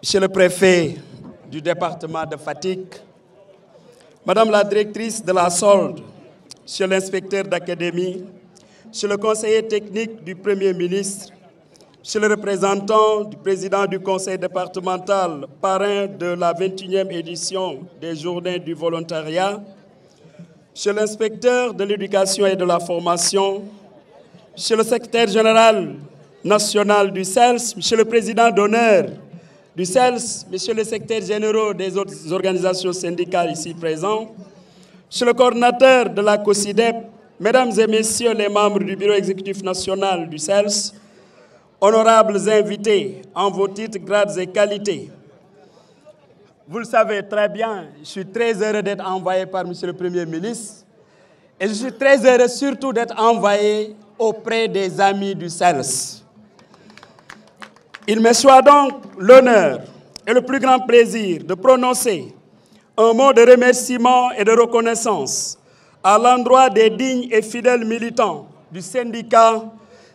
Monsieur le préfet du département de Fatick, Madame la directrice de la solde, Monsieur l'inspecteur d'académie, Monsieur le conseiller technique du Premier ministre, Monsieur le représentant du président du conseil départemental, parrain de la 21e édition des Journées du volontariat, Monsieur l'inspecteur de l'éducation et de la formation, Monsieur le secrétaire général national du CELS, Monsieur le président d'honneur du CELS, Monsieur le secrétaire général des autres organisations syndicales ici présents, Monsieur le coordinateur de la COSIDEP, Mesdames et Messieurs les membres du bureau exécutif national du CELS, honorables invités en vos titres, grades et qualités. Vous le savez très bien, je suis très heureux d'être envoyé par Monsieur le Premier ministre et je suis très heureux surtout d'être envoyé auprès des amis du CELS. Il me soit donc l'honneur et le plus grand plaisir de prononcer un mot de remerciement et de reconnaissance à l'endroit des dignes et fidèles militants du syndicat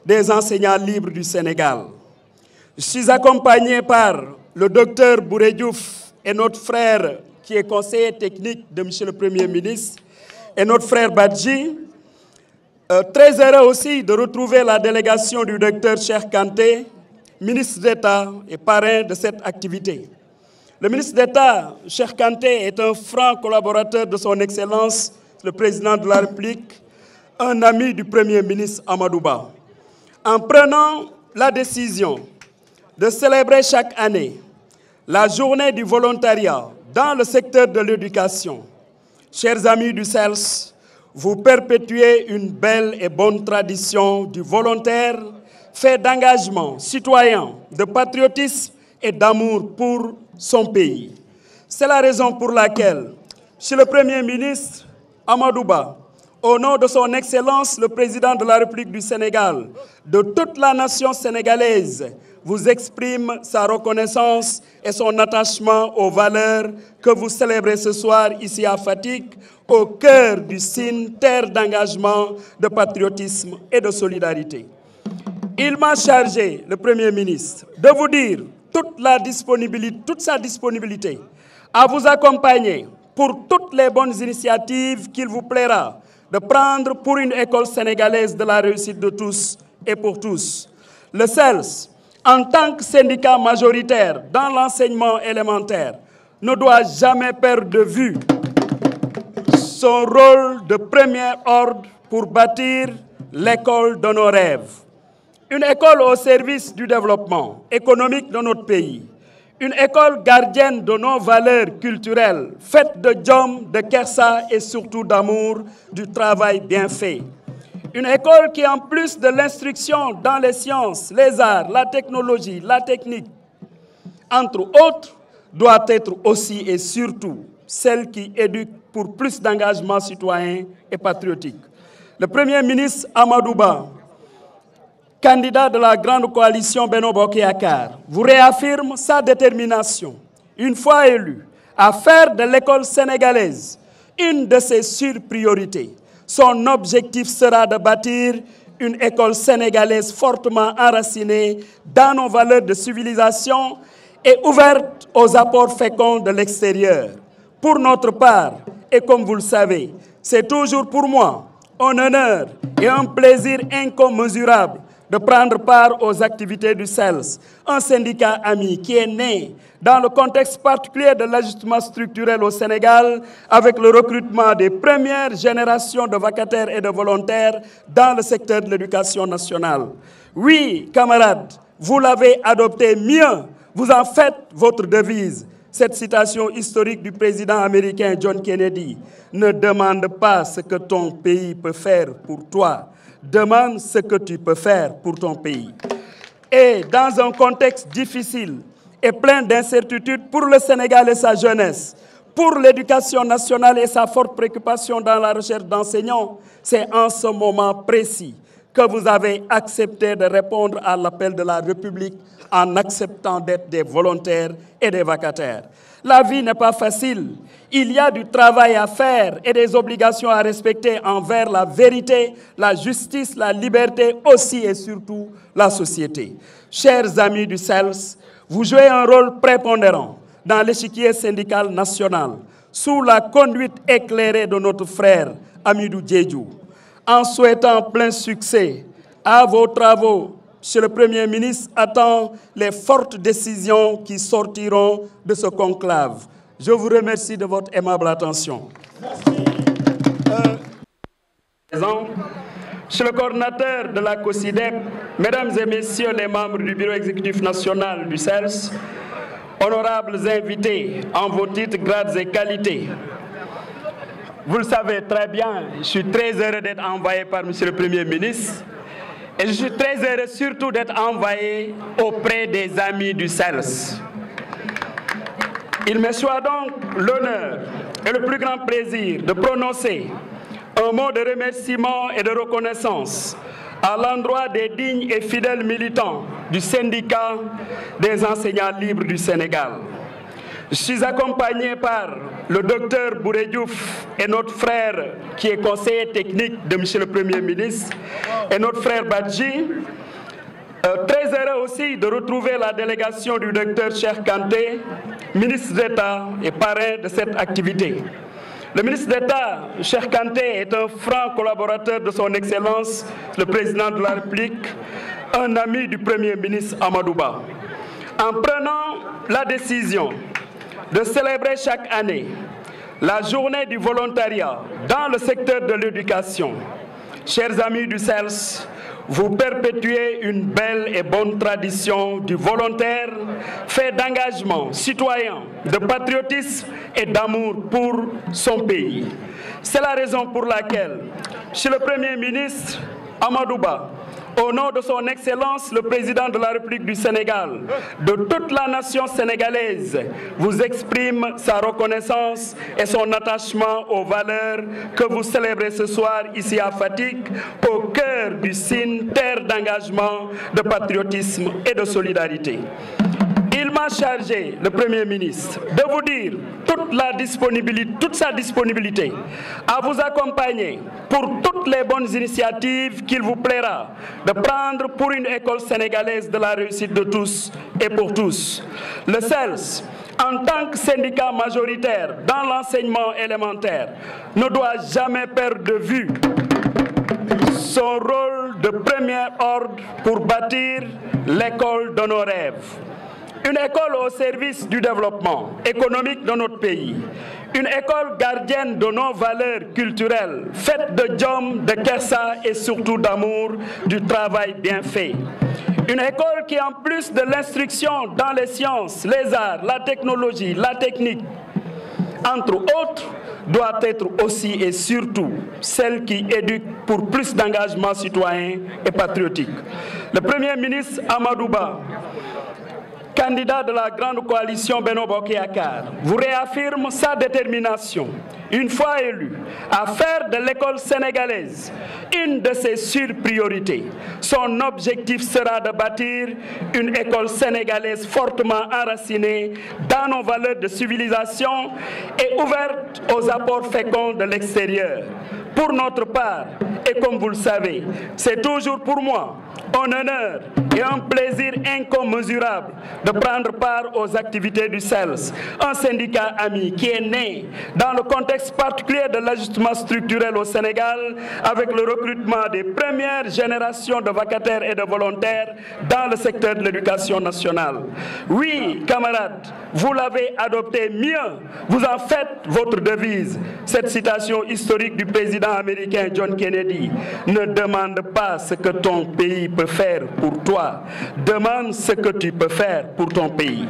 des enseignants libres du Sénégal. Je suis accompagné par le docteur Bouré Diouf et notre frère qui est conseiller technique de Monsieur le Premier ministre et notre frère Badji. Très heureux aussi de retrouver la délégation du docteur Cheikh Kanté, ministre d'État et parrain de cette activité. Le ministre d'État, Cheikh Kanté, est un franc collaborateur de son Excellence, le président de la République, un ami du Premier ministre Amadou Ba. En prenant la décision de célébrer chaque année la journée du volontariat dans le secteur de l'éducation, chers amis du CELS, vous perpétuez une belle et bonne tradition du volontaire, fait d'engagement citoyen, de patriotisme et d'amour pour son pays. C'est la raison pour laquelle, chez le Premier ministre Amadou Ba, au nom de son Excellence le Président de la République du Sénégal, de toute la nation sénégalaise, vous exprime sa reconnaissance et son attachement aux valeurs que vous célébrez ce soir ici à Fatick, au cœur du Sine, terre d'engagement, de patriotisme et de solidarité. Il m'a chargé, le Premier ministre, de vous dire toute sa disponibilité à vous accompagner pour toutes les bonnes initiatives qu'il vous plaira de prendre pour une école sénégalaise de la réussite de tous et pour tous. Le CELS, en tant que syndicat majoritaire dans l'enseignement élémentaire, ne doit jamais perdre de vue son rôle de premier ordre pour bâtir l'école de nos rêves. Une école au service du développement économique de notre pays. Une école gardienne de nos valeurs culturelles, faite de jom, de kersa et surtout d'amour, du travail bien fait. Une école qui, en plus de l'instruction dans les sciences, les arts, la technologie, la technique, entre autres, doit être aussi et surtout celle qui éduque pour plus d'engagement citoyen et patriotique. Le Premier ministre Amadou Ba, candidat de la grande coalition Benno Bokk Yakaar, vous réaffirme sa détermination, une fois élu, à faire de l'école sénégalaise une de ses surpriorités. Son objectif sera de bâtir une école sénégalaise fortement enracinée dans nos valeurs de civilisation et ouverte aux apports féconds de l'extérieur. Pour notre part, et comme vous le savez, c'est toujours pour moi un honneur et un plaisir incommensurable de prendre part aux activités du CELS, un syndicat ami qui est né dans le contexte particulier de l'ajustement structurel au Sénégal avec le recrutement des premières générations de vacataires et de volontaires dans le secteur de l'éducation nationale. Oui, camarades, vous l'avez adopté mieux, vous en faites votre devise. Cette citation historique du président américain John Kennedy ne demande pas ce que ton pays peut faire pour toi. Demande ce que tu peux faire pour ton pays. Et dans un contexte difficile et plein d'incertitudes pour le Sénégal et sa jeunesse, pour l'éducation nationale et sa forte préoccupation dans la recherche d'enseignants, c'est en ce moment précis que vous avez accepté de répondre à l'appel de la République en acceptant d'être des volontaires et des vacataires. La vie n'est pas facile. Il y a du travail à faire et des obligations à respecter envers la vérité, la justice, la liberté, aussi et surtout la société. Chers amis du CELS, Vous jouez un rôle prépondérant dans l'échiquier syndical national, sous la conduite éclairée de notre frère Hamidou Diédhiou. En souhaitant plein succès à vos travaux, Monsieur le Premier ministre attend les fortes décisions qui sortiront de ce conclave. Je vous remercie de votre aimable attention. Merci. Monsieur le coordinateur de la COSYDEP, Mesdames et Messieurs les membres du Bureau exécutif national du CELS, honorables invités en vos titres, grades et qualités, vous le savez très bien, je suis très heureux d'être envoyé par Monsieur le Premier ministre et je suis très heureux surtout d'être envoyé auprès des amis du CELS. Il me soit donc l'honneur et le plus grand plaisir de prononcer un mot de remerciement et de reconnaissance à l'endroit des dignes et fidèles militants du syndicat des enseignants libres du Sénégal. Je suis accompagné par le docteur Bouré Diouf et notre frère qui est conseiller technique de M. le Premier ministre et notre frère Badji. Très heureux aussi de retrouver la délégation du docteur Cheikh Kanté, ministre d'État et parrain de cette activité. Le ministre d'État, Cheikh Kanté, est un franc collaborateur de son Excellence, le Président de la République, un ami du Premier ministre Amadou Ba. En prenant la décision de célébrer chaque année la journée du volontariat dans le secteur de l'éducation, chers amis du CELS, vous perpétuez une belle et bonne tradition du volontaire, fait d'engagement citoyen, de patriotisme et d'amour pour son pays. C'est la raison pour laquelle, chez le Premier ministre Amadou Ba, au nom de son Excellence, le Président de la République du Sénégal, de toute la nation sénégalaise, vous exprime sa reconnaissance et son attachement aux valeurs que vous célébrez ce soir ici à Fatick, au cœur du Sine, terre d'engagement, de patriotisme et de solidarité. Il m'a chargé, le Premier ministre, de vous dire toute sa disponibilité à vous accompagner pour toutes les bonnes initiatives qu'il vous plaira de prendre pour une école sénégalaise de la réussite de tous et pour tous. Le CELS, en tant que syndicat majoritaire dans l'enseignement élémentaire, ne doit jamais perdre de vue son rôle de premier ordre pour bâtir l'école de nos rêves. Une école au service du développement économique de notre pays. Une école gardienne de nos valeurs culturelles, faite de jom, de kersa et surtout d'amour du travail bien fait. Une école qui, en plus de l'instruction dans les sciences, les arts, la technologie, la technique, entre autres, doit être aussi et surtout celle qui éduque pour plus d'engagement citoyen et patriotique. Le Premier ministre Amadou Ba, candidat de la grande coalition Benno Bokk Yakaar, vous réaffirme sa détermination, une fois élu, à faire de l'école sénégalaise une de ses surpriorités. Son objectif sera de bâtir une école sénégalaise fortement enracinée dans nos valeurs de civilisation et ouverte aux apports féconds de l'extérieur. Pour notre part, et comme vous le savez, c'est toujours pour moi un honneur et un plaisir incommensurable de prendre part aux activités du CELS, un syndicat ami qui est né dans le contexte particulier de l'ajustement structurel au Sénégal avec le recrutement des premières générations de vacataires et de volontaires dans le secteur de l'éducation nationale. Oui, camarades, vous l'avez adopté mieux, vous en faites votre devise. Cette citation historique du président américain John Kennedy: ne demande pas ce que ton pays peut faire pour toi, demande ce que tu peux faire pour ton pays.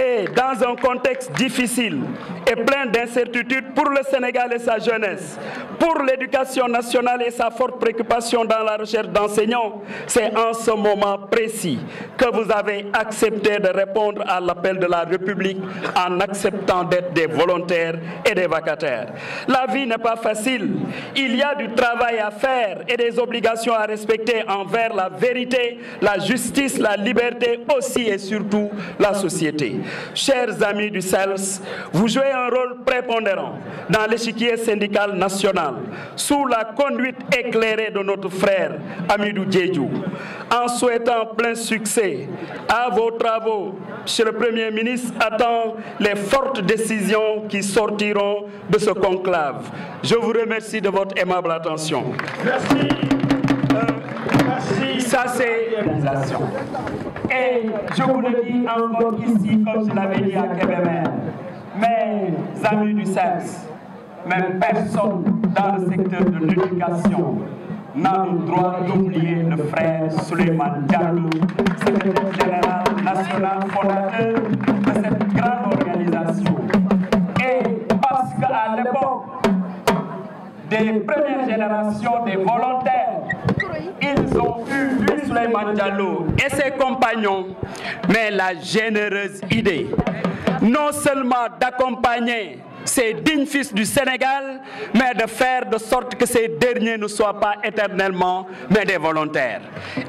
Et dans un contexte difficile et plein d'incertitudes pour le Sénégal et sa jeunesse, pour l'éducation nationale et sa forte préoccupation dans la recherche d'enseignants, c'est en ce moment précis que vous avez accepté de répondre à l'appel de la République en acceptant d'être des volontaires et des vacataires. La vie n'est pas facile. Il y a du travail à faire et des obligations à respecter envers la vérité, la justice, la liberté, aussi et surtout la société. chers amis du CELS, vous jouez un rôle prépondérant dans l'échiquier syndical national, sous la conduite éclairée de notre frère Hamidou Diédhiou. En souhaitant plein succès à vos travaux, Monsieur le Premier ministre attend les fortes décisions qui sortiront de ce conclave. Je vous remercie de votre aimable attention. Merci. Merci. Ça, c'est l'organisation. Et je vous le dis encore ici, comme je l'avais dit à Kébémer, mes amis du CELS, même personne dans le secteur de l'éducation n'a le droit d'oublier le frère Souleymane Diallo, secrétaire général national fondateur de cette grande organisation. Et parce qu'à l'époque des premières générations des volontaires, ils ont eu lui, Souleymane Diallo et ses compagnons, mais la généreuse idée, non seulement d'accompagner ces dignes fils du Sénégal, mais de faire de sorte que ces derniers ne soient pas éternellement, mais des volontaires.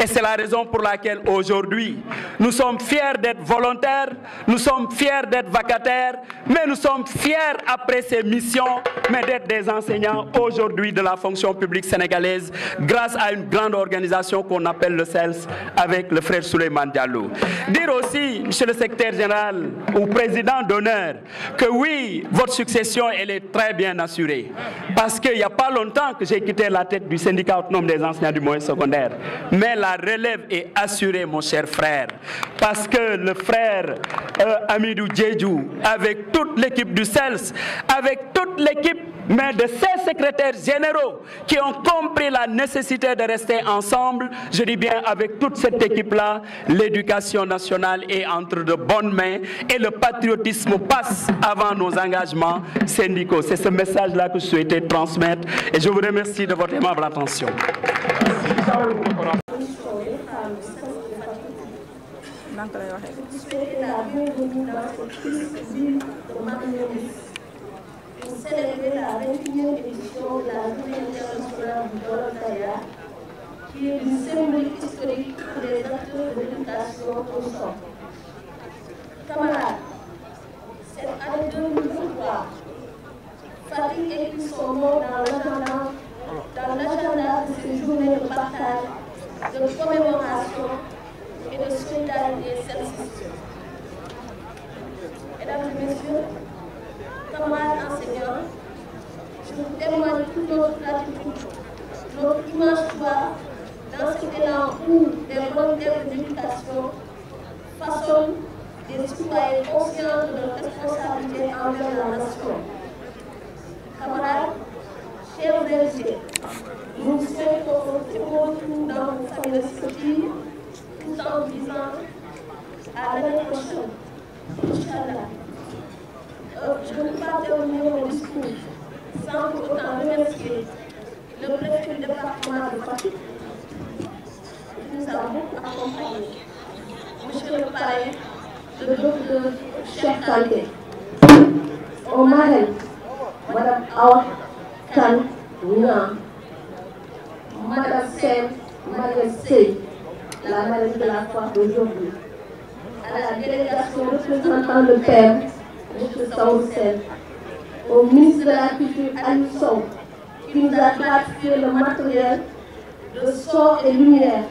Et c'est la raison pour laquelle aujourd'hui, nous sommes fiers d'être volontaires, nous sommes fiers d'être vacataires, mais nous sommes fiers après ces missions, mais d'être des enseignants aujourd'hui de la fonction publique sénégalaise, grâce à une grande organisation qu'on appelle le CELS, avec le frère Souleymane Diallo. Dire aussi, monsieur le secrétaire général ou président d'honneur, que oui, votre succession, elle est très bien assurée. Parce qu'il n'y a pas longtemps que j'ai quitté la tête du syndicat autonome des enseignants du moyen secondaire. Mais la relève est assurée, mon cher frère. Parce que le frère Hamidou Diédhiou, avec toute l'équipe du CELS, avec toute l'équipe mais de ces secrétaires généraux qui ont compris la nécessité de rester ensemble, je dis bien avec toute cette équipe-là, l'éducation nationale est entre de bonnes mains et le patriotisme passe avant nos engagements syndicaux. C'est ce message-là que je souhaitais transmettre et je vous remercie de votre aimable attention. Pour célébrer la 21e édition de la Journée internationale du volontariat, qui est une symbolique historique pour les acteurs de l'éducation au sang. Camarades, cette année 2023, Fatick écrit son nom dans l'agenda de ces journées de partage, de commémoration et de solidarité celle-ci. Mesdames et messieurs, camarades enseignants, je vous témoigne toute notre gratitude, notre immense joie dans cet élan où les volontaires de l'éducation façonnent des citoyens conscients de leur responsabilité envers la nation. Camarades, chers invités, nous vous souhaitons un bon retour dans vos familles respectives, tout en disant à l'année prochaine, Inch'Allah. Je ne peux pas terminer mon discours sans pour autant remercier le préfet du département de Fatick qui nous a beaucoup accompagnés, monsieur le parrain, le docteur Cheikh Kanté, au marraine, madame Awa Kane Niang, madame Sène Mariam Sey, la marraine de la foire d'aujourd'hui, à la délégation représentant le père, M. Saoud-Sen, au ministre de la Culture Aliou Sow, qui nous a gratifié le matériel de son et lumière